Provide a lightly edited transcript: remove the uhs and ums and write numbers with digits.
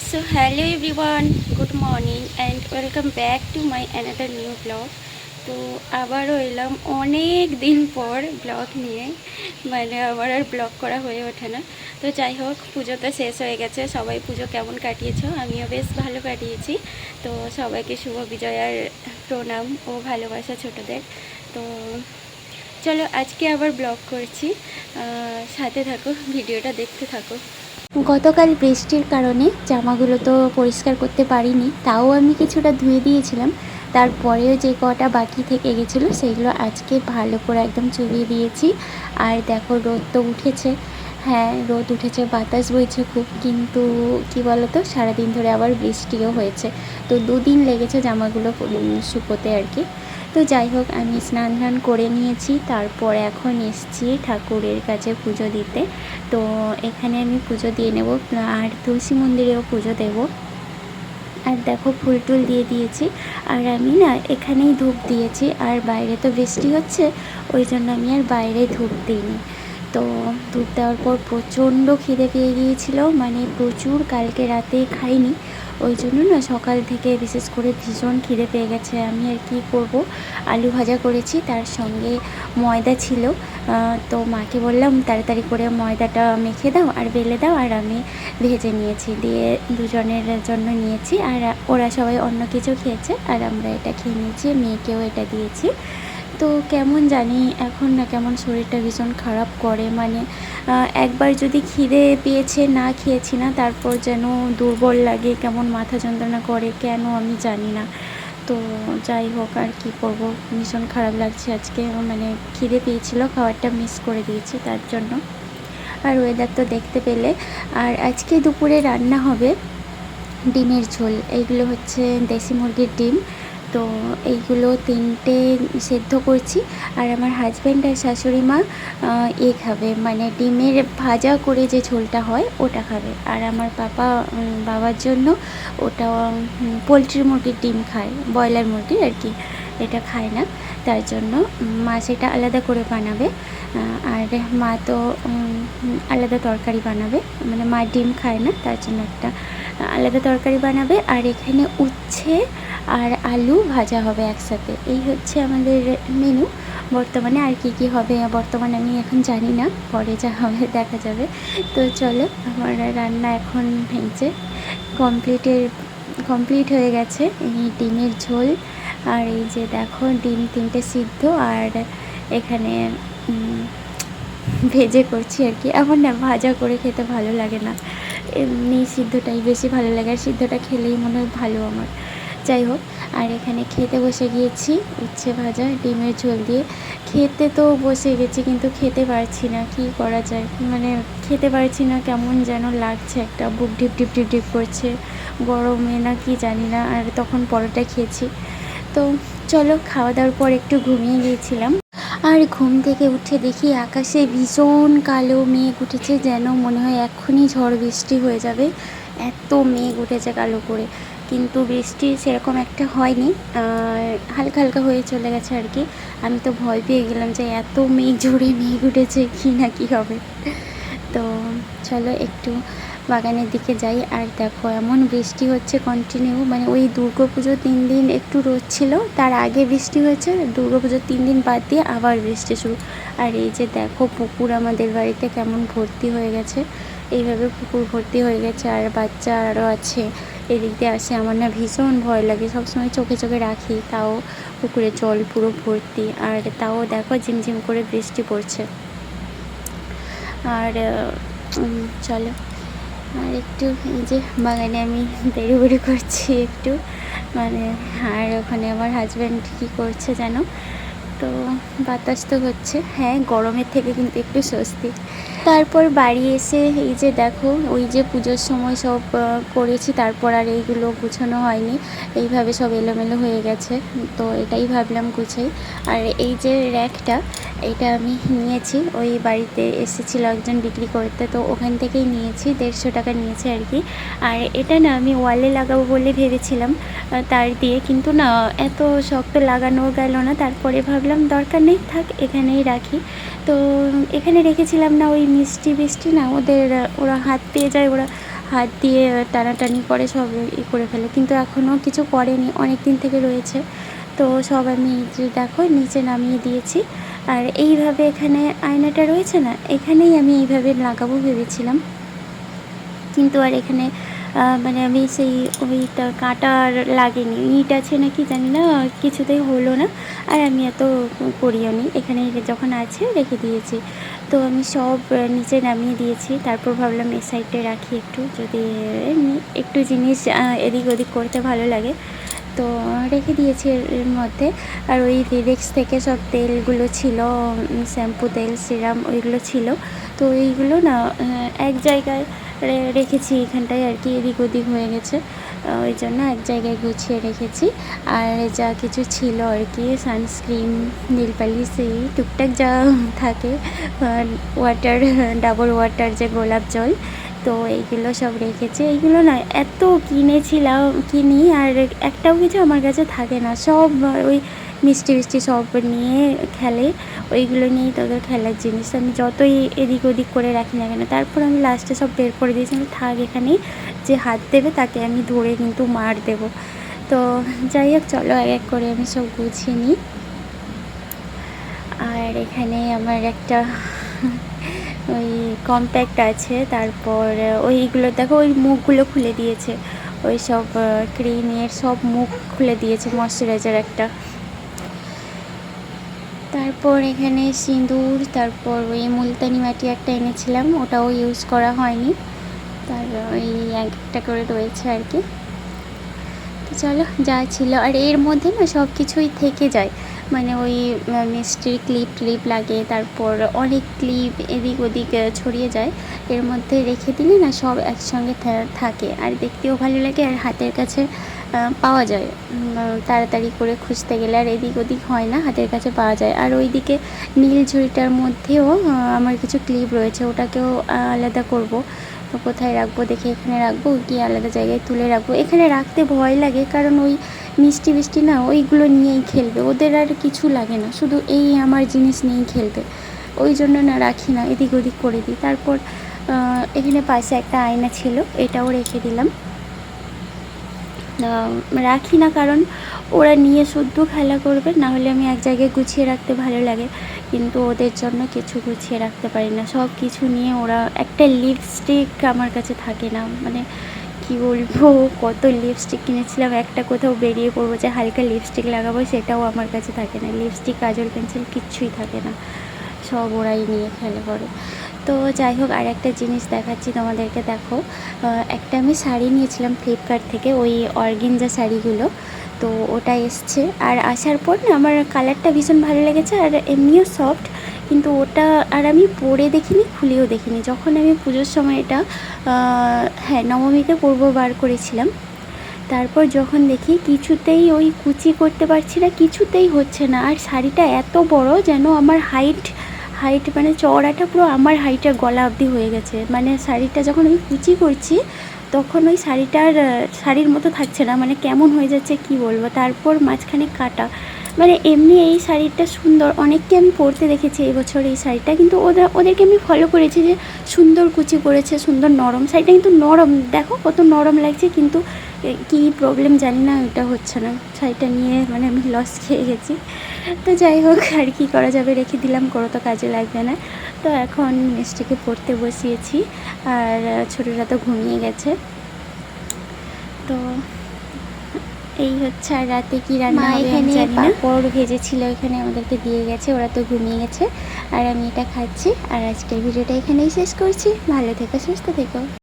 So hello everyone, good morning and welcome back to my another new vlog. তো আবারও এলাম অনেক দিন পর ব্লগ নিয়ে, মানে আমার আর ব্লগ করা হয়ে ওঠে না। তো যাই হোক, পুজো তো শেষ হয়ে গেছে। সবাই পুজো কেমন কাটিয়েছো? আমিও বেশ ভালো কাটিয়েছি। তো সবাইকে শুভ বিজয়ার প্রণাম ও ভালোবাসা ছোটদের। তো চলো আজকে আবার ব্লগ করছি, সাথে থাকো, ভিডিওটা দেখতে থাকো। গতকাল বৃষ্টির কারণে জামাগুলো তো পরিষ্কার করতে পারিনি, তাও আমি কিছুটা ধুয়ে দিয়েছিলাম। তারপরেও যে কটা বাকি থেকে গেছিলো সেগুলো আজকে ভালো করে একদম চুবিয়ে দিয়েছি। আর দেখো, রোদ তো উঠেছে। হ্যাঁ, রোদ উঠেছে, বাতাস বইছে খুব, কিন্তু কি বলো তো, সারাদিন ধরে আবার বৃষ্টিও হয়েছে। তো দুদিন লেগেছে জামাগুলো শুকোতে আর কি। তো যাই হোক, আমি স্নান টান করে নিয়েছি, তারপর এখন এসছি ঠাকুরের কাছে পুজো দিতে। তো এখানে আমি পুজো দিয়ে নেব, আর তুলসী মন্দিরেও পুজো দেব। আর দেখো, ফুল টুল দিয়ে দিয়েছি। আর আমি না এখানেই ধূপ দিয়েছি, আর বাইরে তো বৃষ্টি হচ্ছে, ওই জন্য আমি আর বাইরে ধূপ দিইনি। তো ধূপ দেওয়ার পর প্রচণ্ড খিদে পেয়ে গিয়েছিল, মানে প্রচুর, কালকে রাতে খাইনি। ওই জন্য না সকাল থেকে বিশেষ করে ভীষণ খিদে পেয়ে গেছে। আমি আর কি করব, আলু ভাজা করেছি, তার সঙ্গে ময়দা ছিল। তো মাকে বললাম তাড়াতাড়ি করে ময়দাটা মেখে দাও আর বেলে দাও, আর আমি ভেজে নিয়েছি, দিয়ে দুজনের জন্য নিয়েছি। আর ওরা সবাই অন্য কিছু খেয়েছে, আর আমরা এটা খেয়ে নিয়েছি, মেয়েকেও এটা দিয়েছি। তো কেমন জানি এখন না কেমন শরীরটা ভীষণ খারাপ করে, মানে একবার যদি খিদে পেয়েছে না খেয়েছি না, তারপর যেন দুর্বল লাগে, কেমন মাথা যন্ত্রণা করে, কেন আমি জানি না। তো যাই হোক, আর কি করব, ভীষণ খারাপ লাগছে আজকে, মানে খিদে পেয়েছিল, খাবারটা মিস করে দিয়েছি তার জন্য। আর ওয়েদার তো দেখতে পেলে। আর আজকে দুপুরে রান্না হবে ডিমের ঝোল। এইগুলো হচ্ছে দেশি মুরগির ডিম। তো এইগুলো 3টে সেদ্ধ করছি। আর আমার হাজব্যান্ড আর শাশুড়ি মা খাবে, মানে ডিমের ভাজা করে যে ঝোলটা হয় ওটা খাবে। আর আমার বাবার জন্য ওটা পোলট্রি মুরগির ডিম খায়, ব্রয়লার মুরগির আর কি, এটা খায় না। তার জন্য মা সেটা আলাদা করে বানাবে। আর মা তো আলাদা তরকারি বানাবে, মানে মা ডিম খায় না, তার জন্য একটা আলাদা তরকারি বানাবে। আর এখানে উচ্ছে আর আলু ভাজা হবে একসাথে। এই হচ্ছে আমাদের মেনু বর্তমানে। আর কি হবে বর্তমানে আমি এখন জানি না, পরে যা হবে দেখা যাবে। তো চলো, আমার রান্না এখন হয়েছে, কমপ্লিট হয়ে গেছে। এই ডিমের ঝোল, আর এই যে দেখো ডিম 3টে সিদ্ধ, আর এখানে ভেজে করছি আর কি। আমার না ভাজা করে খেতে ভালো লাগে না, এমনি সিদ্ধটাই বেশি ভালো লাগে, আর সিদ্ধটা খেলেই মনে হয় ভালো আমার। যাই হোক, আর এখানে খেতে বসে গিয়েছি উচ্ছে ভাজা ডিমের ঝোল দিয়ে। খেতে তো বসে গেছি, কিন্তু খেতে পারছি না, কি করা যায়, মানে খেতে পারছি না, কেমন যেন লাগছে, একটা বুক ঢিপ ঢিপ ঢিপ ঢিপ করছে, গরমে না কি জানি না। আর তখন পরোটা খেয়েছি। তো চলো, খাওয়া দাওয়ার পর একটু ঘুমিয়ে গিয়েছিলাম। আর ঘুম থেকে উঠে দেখি আকাশে ভীষণ কালো মেঘ উঠেছে, যেন মনে হয় এক্ষুনি ঝড় বৃষ্টি হয়ে যাবে, এত মেঘ উঠেছে কালো করে। কিন্তু বৃষ্টি সেরকম একটা হয়নি, হালকা হালকা হয়ে চলে গেছে আর কি। আমি তো ভয় পেয়ে গেলাম যে এত মেঘ, জোরে মেঘ উঠেছে, কি না কি হবে। তো চলো একটু বাগানের দিকে যাই। আর দেখো এমন বৃষ্টি হচ্ছে কন্টিনিউ, মানে ওই দুর্গাপুজো 3 দিন একটু রোদ ছিল, তার আগে বৃষ্টি হয়েছে, দুর্গাপুজোর 3 দিন বাদ দিয়ে আবার বৃষ্টি শুরু। আর এই যে দেখো পুকুর আমাদের বাড়িতে কেমন ভর্তি হয়ে গেছে, এইভাবে পুকুর ভর্তি হয়ে গেছে, আর বাচ্চা আরও আছে, এদিক দিয়ে আসে। আমার না ভীষণ ভয় লাগে, সবসময় চোখে চোখে রাখি, তাও পুকুরে জল পুরো ভর্তি, আর তাও দেখো ঝিমঝিম করে বৃষ্টি পড়ছে। আর চলো, আর একটু এই যে বাগানে আমি বেরোবেরি করছি একটু, মানে। আর ওখানে আমার হাজব্যান্ড কী করছে যেন, তো বাতাস তো হচ্ছে, হ্যাঁ গরমের থেকে কিন্তু একটু স্বস্তি। তারপর বাড়ি এসে এই যে দেখো, ওই যে পুজোর সময় সব করেছি, তারপর আর এইগুলো গুছানো হয়নি, এইভাবে সব এলোমেলো হয়ে গেছে। তো এটাই ভাবলাম গুছাই। আর এই যে র্যাকটা, এটা আমি নিয়েছি, ওই বাড়িতে এসেছিল একজন বিক্রি করতে, তো ওখান থেকেই নিয়েছি, 150 টাকা নিয়েছে আর কি। আর এটা না আমি ওয়ালে লাগাবো বলে ভেবেছিলাম তার দিয়ে, কিন্তু না এত শক্ত লাগানো গেল না। তারপরে ভাবলাম দরকার নেই, থাক এখানেই রাখি। তো এখানে রেখেছিলাম না, ওই মিষ্টি না ওদের, ওরা হাত পেয়ে যায়, ওরা হাত দিয়ে টানাটানি করে সব করে ফেলে, কিন্তু এখনও কিছু করেনি, অনেক দিন থেকে রয়েছে। তো সব আমি দেখো নিচে নামিয়ে দিয়েছি। আর এইভাবে এখানে আয়নাটা রয়েছে না, এখানেই আমি এইভাবে লাগাবো ভেবেছিলাম, কিন্তু আর এখানে মানে আমি সেই ওইটা কাঁটা আর লাগেনি, ইট আছে নাকি জানি না, কিছুতেই হলো না। আর আমি এত করিও নি, এখানে যখন আছে রেখে দিয়েছি। তো আমি সব নিচে নামিয়ে দিয়েছি। তারপর ভাবলাম এই সাইডে রাখি একটু, যদি একটু জিনিস এদিক ওদিক করতে ভালো লাগে, তো রেখে দিয়েছি এর মধ্যে। আর ওই ভিভেক্স থেকে সব তেলগুলো ছিল, শ্যাম্পু তেল, সিরাম, ওইগুলো ছিল। তো এইগুলো না এক জায়গায় রেখেছি, এখানটায় আর কি এদিক ওদিক হয়ে গেছে, ওই জন্য এক জায়গায় গুছিয়ে রেখেছি। আর যা কিছু ছিল আর কি, সানস্ক্রিন, নীল পালিশ, এই টুকটাক যা থাকে, ওয়াটার, ডাবর ওয়াটার, যে গোলাপ জল, তো এইগুলো সব রেখেছি। এইগুলো না এত কিনি আর একটাও কিছু আমার কাছে থাকে না, সব ওই মিষ্টি মিষ্টি সব নিয়ে খেলে, ওইগুলো নিয়েই তাদের খেলার জিনিস। আমি যতই এদিক ওদিক করে রাখি না কেন, তারপর আমি লাস্টে সব বের করে দিয়েছি, আমি থাক এখানেই, যে হাত দেবে তাকে আমি ধরে কিন্তু মার দেব। তো যাই হোক, চলো এক এক করে আমি সব গুছিয়ে নিই। আর এখানে আমার একটা ওই কম্প্যাক্ট আছে, তারপর ওইগুলো দেখো, ওই মুখগুলো খুলে দিয়েছে, ওই সব ক্রিমের সব মুখ খুলে দিয়েছে, ময়শ্চারাইজার একটা। তারপর এখানে সিঁদুর, তারপর ওই মুলতানি মাটি একটা এনেছিলাম, ওটাও ইউজ করা হয়নি, তার ওই একটা করে রয়েছে আর কি। তো চলো, যা ছিল। আর এর মধ্যে না সব কিছুই থেকে যায়, মানে ওই মিষ্টির ক্লিপ লাগে, তারপর অনেক ক্লিপ এদিক ওদিক ছড়িয়ে যায়, এর মধ্যে রেখে দিলে না সব একসঙ্গে থাকে, আর দেখতেও ভালো লাগে, আর হাতের কাছে পাওয়া যায়, তাড়াতাড়ি করে খুঁজতে গেলে আর এদিক ওদিক হয় না, হাতের কাছে পাওয়া যায়। আর ওইদিকে নীল ঝুড়িটার মধ্যেও আমার কিছু ক্লিপ রয়েছে, ওটাকেও আলাদা করব। তো কোথায় রাখবো দেখে, এখানে রাখবো কি আলাদা জায়গায় তুলে রাখবো। এখানে রাখতে ভয় লাগে, কারণ ওই মিষ্টি না ওইগুলো নিয়েই খেলবে, ওদের আর কিছু লাগে না, শুধু এই আমার জিনিস নিয়েই খেলবে, ওই জন্য না রাখি না, এদিক ওদিক করে দিই। তারপর এখানে পাশে একটা আয়না ছিল, এটাও রেখে দিলাম, রাখি না, কারণ ওরা নিয়ে শুদ্ধ খেলা করবে, না হলে আমি এক জায়গায় গুছিয়ে রাখতে ভালো লাগে, কিন্তু ওদের জন্য কিছু গুছিয়ে রাখতে পারি না, সব কিছু নিয়ে ওরা। একটা লিপস্টিক আমার কাছে থাকে না, মানে কি বলবো, কত লিপস্টিক কিনেছিলাম, একটা কোথাও বেরিয়ে পড়বো যে হালকা লিপস্টিক লাগাবো, সেটাও আমার কাছে থাকে না, লিপস্টিক, কাজল, পেন্সিল কিচ্ছুই থাকে না, সব ওরাই নিয়ে খেলে করে। তো যাই হোক, আর একটা জিনিস দেখাচ্ছি তোমাদেরকে, দেখো, একটা আমি শাড়ি নিয়েছিলাম ফ্লিপকার্ট থেকে, ওই অর্গেনজা শাড়িগুলো, তো ওটা এসছে, আর আসার পর না আমার কালারটা ভীষণ ভালো লেগেছে, আর এমনিও সফট, কিন্তু ওটা আর আমি পরে দেখিনি, খুলেও দেখিনি। যখন আমি পুজোর সময় এটা হ্যাঁ নবমীতে পরবো বার করেছিলাম, তারপর যখন দেখি কিছুতেই ওই কুচি করতে পারছি না, কিছুতেই হচ্ছে না, আর শাড়িটা এত বড় যেন আমার হাইট মানে চওড়াটা পুরো আমার হাইটের গলা অবধি হয়ে গেছে, মানে শাড়িটা যখন আমি কুচি করছি তখন ওই শাড়িটার শাড়ির মতো থাকছে না, মানে কেমন হয়ে যাচ্ছে কি বলবো। তারপর মাঝখানে কাটা, মানে এমনি এই শাড়িটা সুন্দর, অনেককে আমি পরতে দেখেছি এবছর এই শাড়িটা, কিন্তু ওদেরকে আমি ফলো করেছি যে সুন্দর কুচি করেছে, সুন্দর নরম, শাড়িটা কিন্তু নরম, দেখো কত নরম লাগছে, কিন্তু কী প্রবলেম জানি না, এটা হচ্ছে না, শাড়িটা নিয়ে মানে আমি লস খেয়ে গেছি। তো যাই হোক, আর কি করা যাবে, রেখে দিলাম, কোনো তো কাজে লাগবে না। তো এখন মিষ্টিকে পড়তে বসিয়েছি, আর ছোটোটা তো ঘুমিয়ে গেছে। তো এই হচ্ছে। আর রাতে কি রান্না হবে আমি জানি না, পাঁপড় ভেজেছিল এখানে, আমাদেরকে দিয়ে গেছে, ওরা তো ঘুমিয়ে গেছে, আর আমি এটা খাচ্ছি। আর আজকের ভিডিওটা এখানেই শেষ করছি, ভালো থেকো, সুস্থ থেকো।